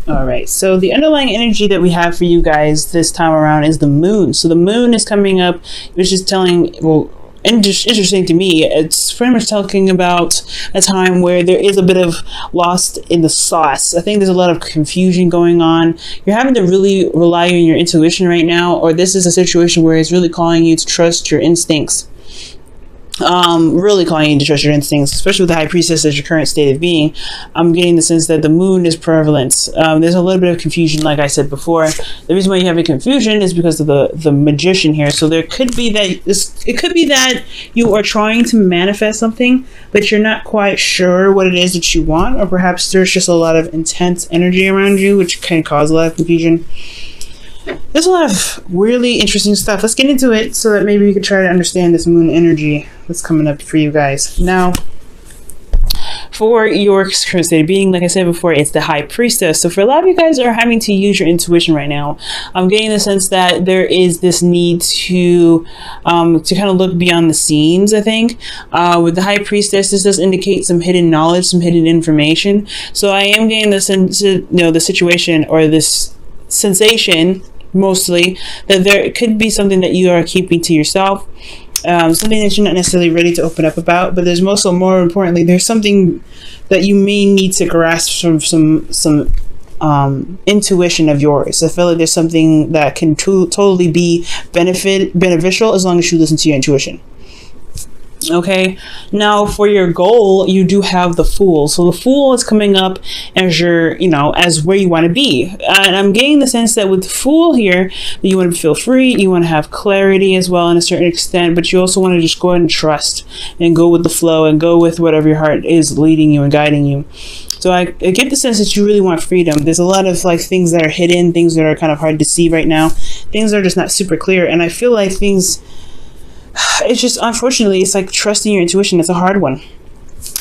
All right, so the underlying energy that we have for you guys this time around is the moon. So the moon is coming up, which is telling, well, interesting to me. It's pretty much talking about a time where there is a bit of lost in the sauce. I think there's a lot of confusion going on. You're having to really rely on your intuition right now, or this is a situation where it's really calling you to trust your instincts. Really calling you to trust your instincts, especially with the High Priestess as your current state of being. I'm getting the sense that the moon is prevalent. There's a little bit of confusion, like I said before. The reason why you're having confusion is because of the Magician here. So there could be that it could be that you are trying to manifest something, but you're not quite sure what it is that you want, or perhaps there's just a lot of intense energy around you, which can cause a lot of confusion. There's a lot of really interesting stuff. Let's get into it so that maybe we could try to understand this moon energy that's coming up for you guys. Now, for your current state of being, like I said before, it's the High Priestess. So for a lot of you guys are having to use your intuition right now. I'm getting the sense that there is this need to kind of look beyond the scenes, I think. With the High Priestess, this does indicate some hidden knowledge, some hidden information. So I am getting the sense, the situation or this sensation mostly that there could be something that you are keeping to yourself, something that you're not necessarily ready to open up about, but there's also, more importantly, there's something that you may need to grasp from some intuition of yours. I feel like there's something that can totally be beneficial as long as you listen to your intuition. Okay, now for your goal, you do have the Fool. So the Fool is coming up as your, as where you want to be. And I'm getting the sense that with the Fool here, you want to feel free, you want to have clarity as well in a certain extent, but you also want to just go ahead and trust and go with the flow and go with whatever your heart is leading you and guiding you. So I get the sense that you really want freedom. There's a lot of things that are hidden, things that are kind of hard to see right now, things that are just not super clear. And I feel like it's just, unfortunately, it's like trusting your intuition. It's a hard one.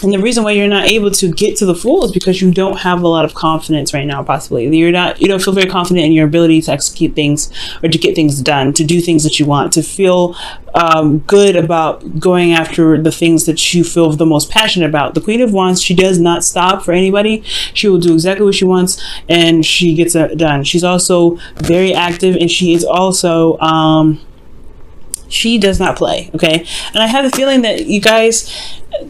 And the reason why you're not able to get to the Fool is because you don't have a lot of confidence right now, possibly. You don't feel very confident in your ability to execute things or to get things done, to do things that you want, to feel good about going after the things that you feel the most passionate about. The Queen of Wands, she does not stop for anybody. She will do exactly what she wants and she gets it done. She's also very active, and she is also... she does not play, okay? And I have the feeling that you guys,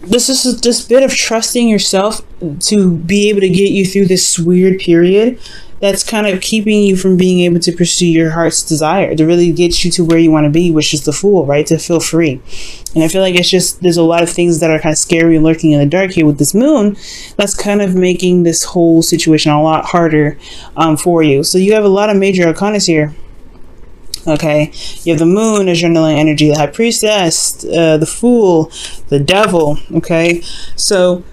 this bit of trusting yourself to be able to get you through this weird period that's kind of keeping you from being able to pursue your heart's desire, to really get you to where you want to be, which is the Fool, right? To feel free. And I feel like it's just, there's a lot of things that are kind of scary and lurking in the dark here with this moon. That's kind of making this whole situation a lot harder for you. So you have a lot of major arcanas here. Okay, you have the moon as your underlying energy, the High Priestess, the Fool, the Devil. Okay, so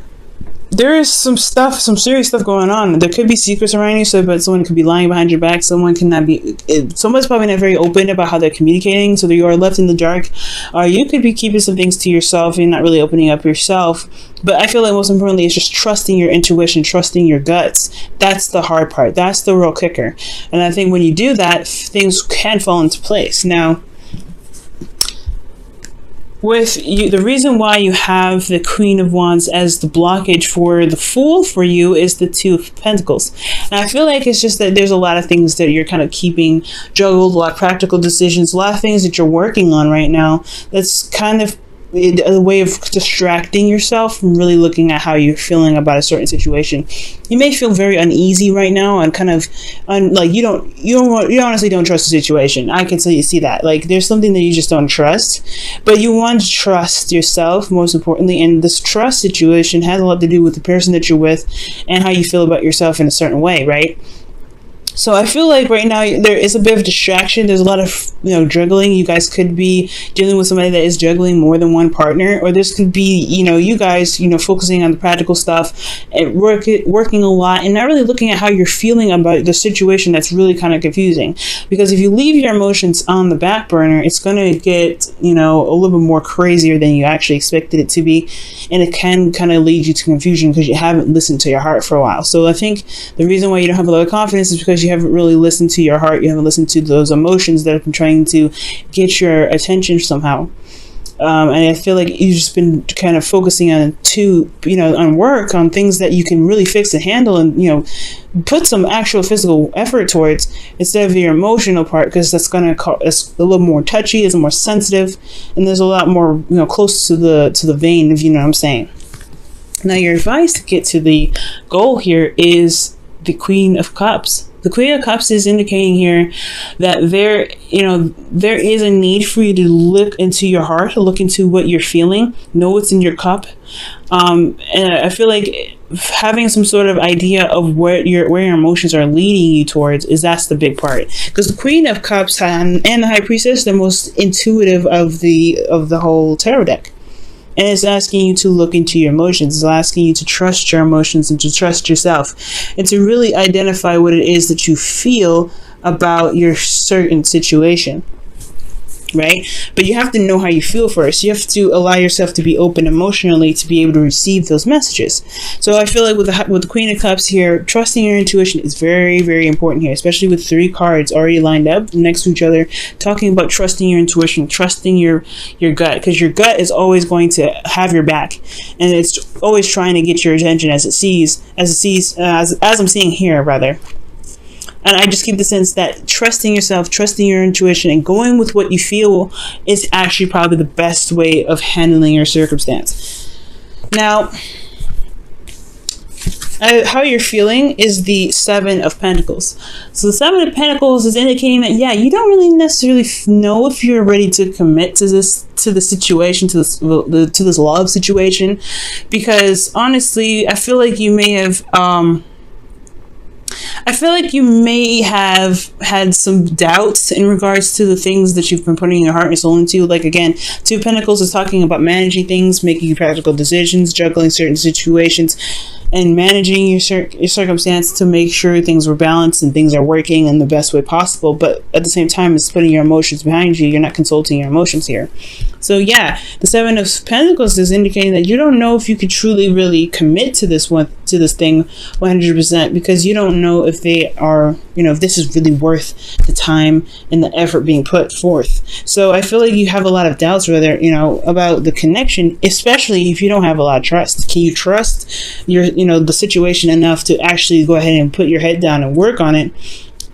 there is some serious stuff going on. There could be secrets around you, but someone could be lying behind your back. Someone's probably not very open about how they're communicating, so that you are left in the dark. Or you could be keeping some things to yourself and not really opening up yourself. But I feel like most importantly, it's just trusting your intuition, trusting your guts. That's the hard part. That's the real kicker. And I think when you do that, things can fall into place. Now, with you, the reason why you have the Queen of Wands as the blockage for the Fool for you is the Two of Pentacles. And I feel like it's just that there's a lot of things that you're kind of keeping juggled, a lot of practical decisions, a lot of things that you're working on right now that's kind of a way of distracting yourself from really looking at how you're feeling about a certain situation. You may feel very uneasy right now and kind of like you honestly don't trust the situation. I can see that. Like there's something that you just don't trust, but you want to trust yourself most importantly. And this trust situation has a lot to do with the person that you're with and how you feel about yourself in a certain way, right? So I feel like right now there is a bit of distraction. There's a lot of, juggling. You guys could be dealing with somebody that is juggling more than one partner, or this could be, you guys, focusing on the practical stuff and working a lot and not really looking at how you're feeling about the situation. That's really kind of confusing, because if you leave your emotions on the back burner, it's going to get, a little bit more crazier than you actually expected it to be. And it can kind of lead you to confusion because you haven't listened to your heart for a while. So I think the reason why you don't have a lot of confidence is because you haven't really listened to your heart. You haven't listened to those emotions that have been trying to get your attention somehow. And I feel like you've just been kind of focusing on work, on things that you can really fix and handle, and put some actual physical effort towards, instead of your emotional part, because that's it's a little more touchy, it's more sensitive, and there's a lot more close to the vein, if you know what I'm saying. Now, your advice to get to the goal here is the Queen of Cups. The Queen of Cups is indicating here that there is a need for you to look into your heart, to look into what you're feeling, know what's in your cup. And I feel like having some sort of idea of where your emotions are leading you towards that's the big part. Because the Queen of Cups and the High Priestess, the most intuitive of the whole tarot deck. And it's asking you to look into your emotions. It's asking you to trust your emotions and to trust yourself, and to really identify what it is that you feel about your certain situation. Right? But you have to know how you feel first. You have to allow yourself to be open emotionally to be able to receive those messages. So I feel like with the Queen of Cups here, trusting your intuition is very, very important here, especially with 3 cards already lined up next to each other, talking about trusting your intuition, trusting your gut, because your gut is always going to have your back, and it's always trying to get your attention as I'm seeing here, rather. And I just get the sense that trusting yourself, trusting your intuition, and going with what you feel is actually probably the best way of handling your circumstance. Now, how you're feeling is the 7 of Pentacles. So the 7 of Pentacles is indicating that, you don't really necessarily know if you're ready to commit to the situation, to this love situation, because honestly, I feel like you may have had some doubts in regards to the things that you've been putting your heart and soul into. Like, again, 2 of Pentacles is talking about managing things, making practical decisions, juggling certain situations, and managing your circumstance to make sure things were balanced and things are working in the best way possible. But at the same time, it's putting your emotions behind you. You're not consulting your emotions here. So the 7 of Pentacles is indicating that you don't know if you could truly really commit to this thing 100%, because you don't know if they are, if this is really worth the time and the effort being put forth. So I feel like you have a lot of doubts whether, about the connection, especially if you don't have a lot of trust. Can you trust the situation enough to actually go ahead and put your head down and work on it?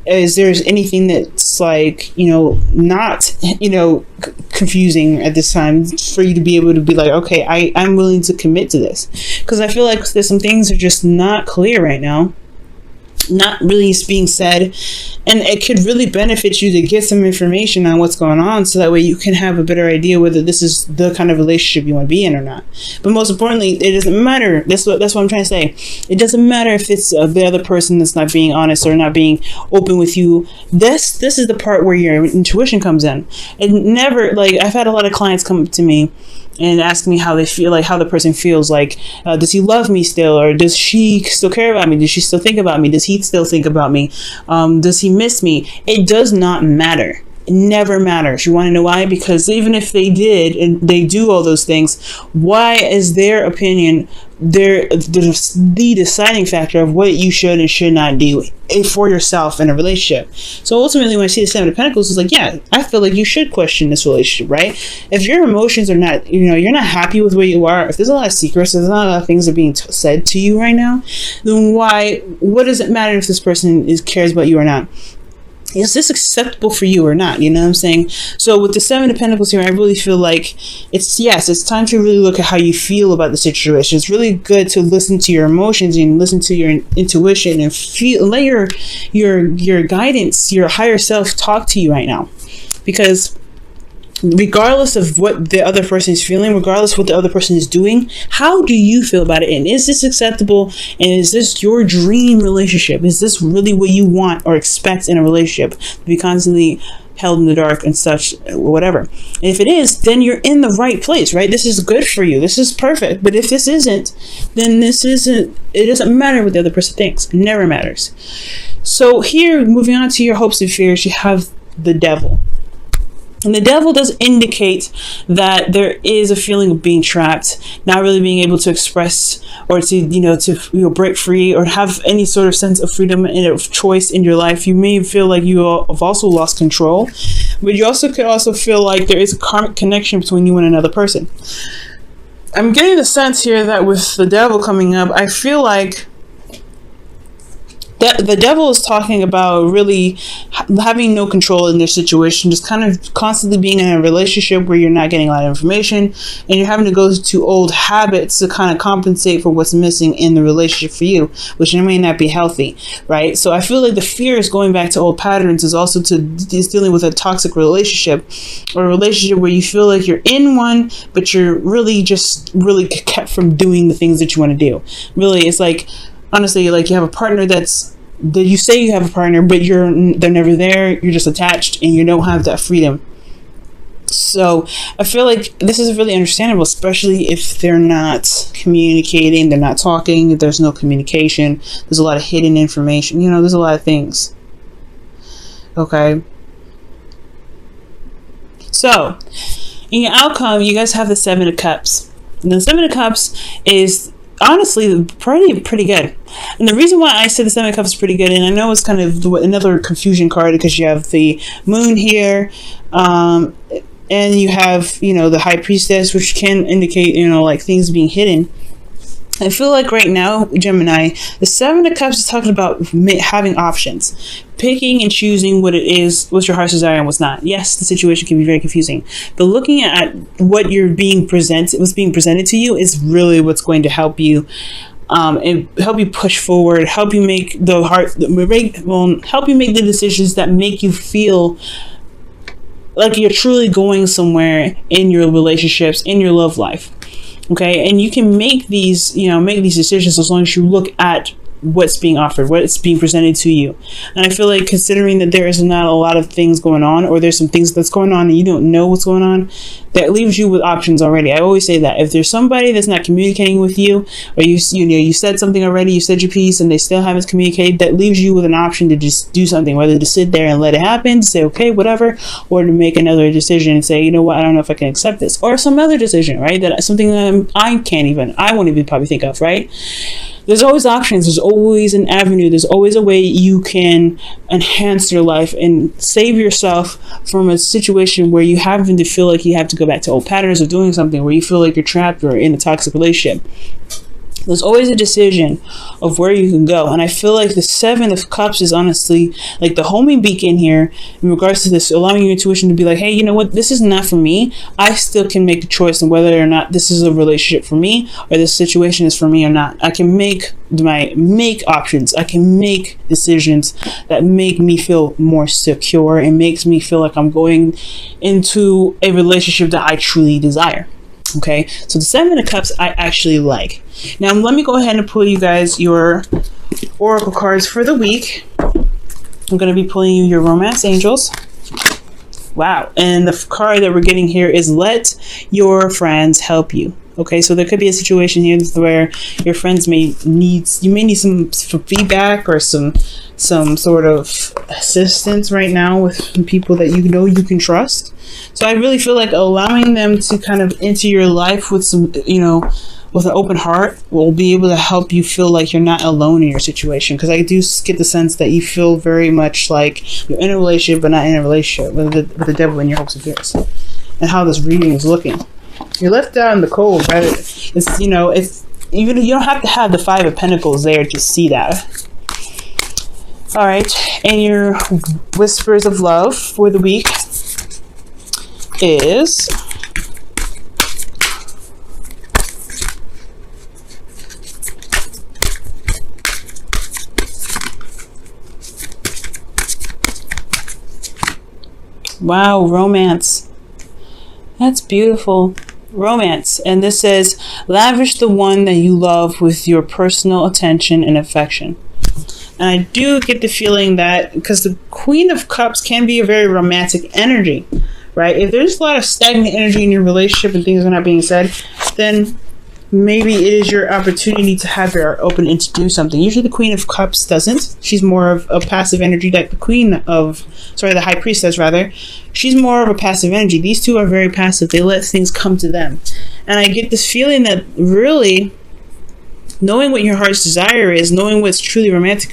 Is there anything that's not confusing at this time for you to be able to be like, okay, I'm willing to commit to this? Because I feel like there's some things that are just not clear right now, not really being said, and it could really benefit you to get some information on what's going on, so that way you can have a better idea whether this is the kind of relationship you want to be in or not. But most importantly, it doesn't matter. That's what I'm trying to say. It doesn't matter if it's the other person that's not being honest or not being open with you. This is the part where your intuition comes in. And never, I've had a lot of clients come up to me and ask me how they feel, like how the person feels, like does he love me still, or does she still care about me, does she still think about me, does he still think about me, does he miss me? It does not matter. It never matters. You want to know why? Because even if they did and they do all those things, why is their opinion the deciding factor of what you should and should not do for yourself in a relationship? So ultimately, when I see the 7 of Pentacles, it's like, I feel like you should question this relationship, right? If your emotions are not, you're not happy with where you are, if there's a lot of secrets, there's not a lot of things that are being said to you right now, then what does it matter if this person cares about you or not? Is this acceptable for you or not? You know what I'm saying? So with the 7 of Pentacles here, I really feel like it's time to really look at how you feel about the situation. It's really good to listen to your emotions and listen to your intuition and let your guidance, your higher self talk to you right now. Because regardless of what the other person is feeling, regardless of what the other person is doing, how do you feel about it? And is this acceptable? And is this your dream relationship? Is this really what you want or expect in a relationship? To be constantly held in the dark and such, whatever. And if it is, then you're in the right place, right? This is good for you. This is perfect. But if this isn't, then it doesn't matter what the other person thinks. It never matters. So here, moving on to your hopes and fears, you have the Devil. And the devil does indicate that there is a feeling of being trapped, not really being able to express or to break free or have any sort of sense of freedom and of choice in your life. You may feel like you have also lost control, but you also could feel like there is a karmic connection between you and another person. I'm getting the sense here that with the devil coming up, I feel like the devil is talking about really having no control in their situation, just kind of constantly being in a relationship where you're not getting a lot of information and you're having to go to old habits to kind of compensate for what's missing in the relationship for you, which may not be healthy, right? So I feel like the fear is going back to old patterns is also is dealing with a toxic relationship, or a relationship where you feel like you're in one, but you're really kept from doing the things that you want to do. Really, it's like, honestly, like you have a partner that you say you have a partner, but they're never there. You're just attached and you don't have that freedom. So I feel like this is really understandable, especially if they're not communicating, they're not talking, there's no communication, there's a lot of hidden information, there's a lot of things. Okay. So in your outcome, you guys have the Seven of Cups. And the Seven of Cups is honestly pretty good. And the reason why I say the Seven of Cups is pretty good, and I know it's kind of another confusion card because you have the Moon here, and you have the High Priestess, which can indicate like things being hidden. I feel like right now, Gemini, the Seven of Cups is talking about having options, picking and choosing what it is, what's your heart's desire and what's not. Yes, the situation can be very confusing, but looking at what's being presented to you is really what's going to help you, and help you push forward, help you make help you make the decisions that make you feel like you're truly going somewhere in your relationships, in your love life. Okay, and you can make these decisions as long as you look at what's being offered, what's being presented to you. And I feel like, considering that there is not a lot of things going on, or there's some things that's going on and you don't know what's going on, that leaves you with options already. I always say that if there's somebody that's not communicating with you, or you said something already, you said your piece and they still haven't communicated, that leaves you with an option to just do something, whether to sit there and let it happen, say okay, whatever, or to make another decision and say, you know what, I don't know if I can accept this, or some other decision, right? That something that I won't even probably think of, right? There's always options. There's always an avenue. There's always a way you can enhance your life and save yourself from a situation where you happen to feel like you have to go back to old patterns of doing something, where you feel like you're trapped or in a toxic relationship. There's always a decision of where you can go. And I feel like the Seven of Cups is honestly like the homing beacon here in regards to this, allowing your intuition to be like, hey, you know what? This is not for me. I still can make a choice on whether or not this is a relationship for me, or this situation is for me or not. I can make options. I can make decisions that make me feel more secure and makes me feel like I'm going into a relationship that I truly desire. Okay, so the Seven of Cups I actually like. Now let me go ahead and pull you guys your oracle cards for the week. I'm going to be pulling you your romance angels. Wow, and the card that we're getting here is let your friends help you. Okay, so there could be a situation here where your friends may need some feedback or some sort of assistance right now with people that you know you can trust. So I really feel like allowing them to kind of enter your life with some, with an open heart will be able to help you feel like you're not alone in your situation. Because I do get the sense that you feel very much like you're in a relationship but not in a relationship with the devil in your hopes and fears. And how this reading is looking. You're left out in the cold, right? It's you don't have to have the Five of Pentacles there to see that. All right, and your whispers of love for the week is wow, romance. That's beautiful. Romance. And this says, lavish the one that you love with your personal attention and affection. And I do get the feeling that, because the Queen of Cups can be a very romantic energy, right? If there's a lot of stagnant energy in your relationship and things are not being said, then maybe it is your opportunity to have your heart open and to do something. Usually the Queen of Cups doesn't. She's more of a passive energy, like the High Priestess rather. She's more of a passive energy. These two are very passive. They let things come to them. And I get this feeling that really knowing what your heart's desire is, knowing what's truly romantic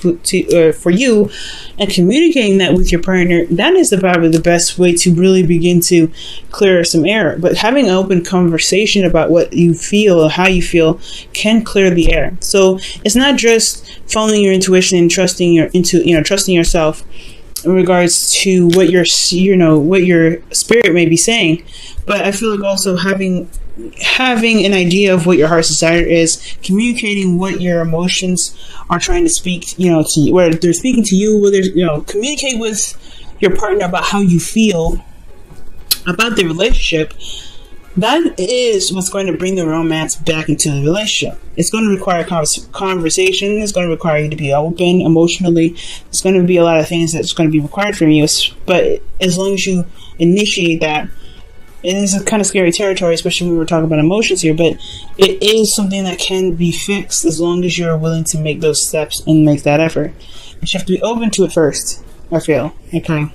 for you, and communicating that with your partner, that is probably the best way to really begin to clear some air. But having an open conversation about what you feel or how you feel can clear the air. So it's not just following your intuition and trusting yourself in regards to what your spirit may be saying, but I feel like also having an idea of what your heart's desire is, communicating what your emotions are trying to speak, to you, whether they're speaking to you, whether communicate with your partner about how you feel about the relationship. That is what's going to bring the romance back into the relationship. It's going to require conversation. It's going to require you to be open emotionally. It's going to be a lot of things that's going to be required from you. But as long as you initiate that, it is a kind of scary territory, especially when we're talking about emotions here, but it is something that can be fixed as long as you're willing to make those steps and make that effort. But you have to be open to it first, I feel. Okay.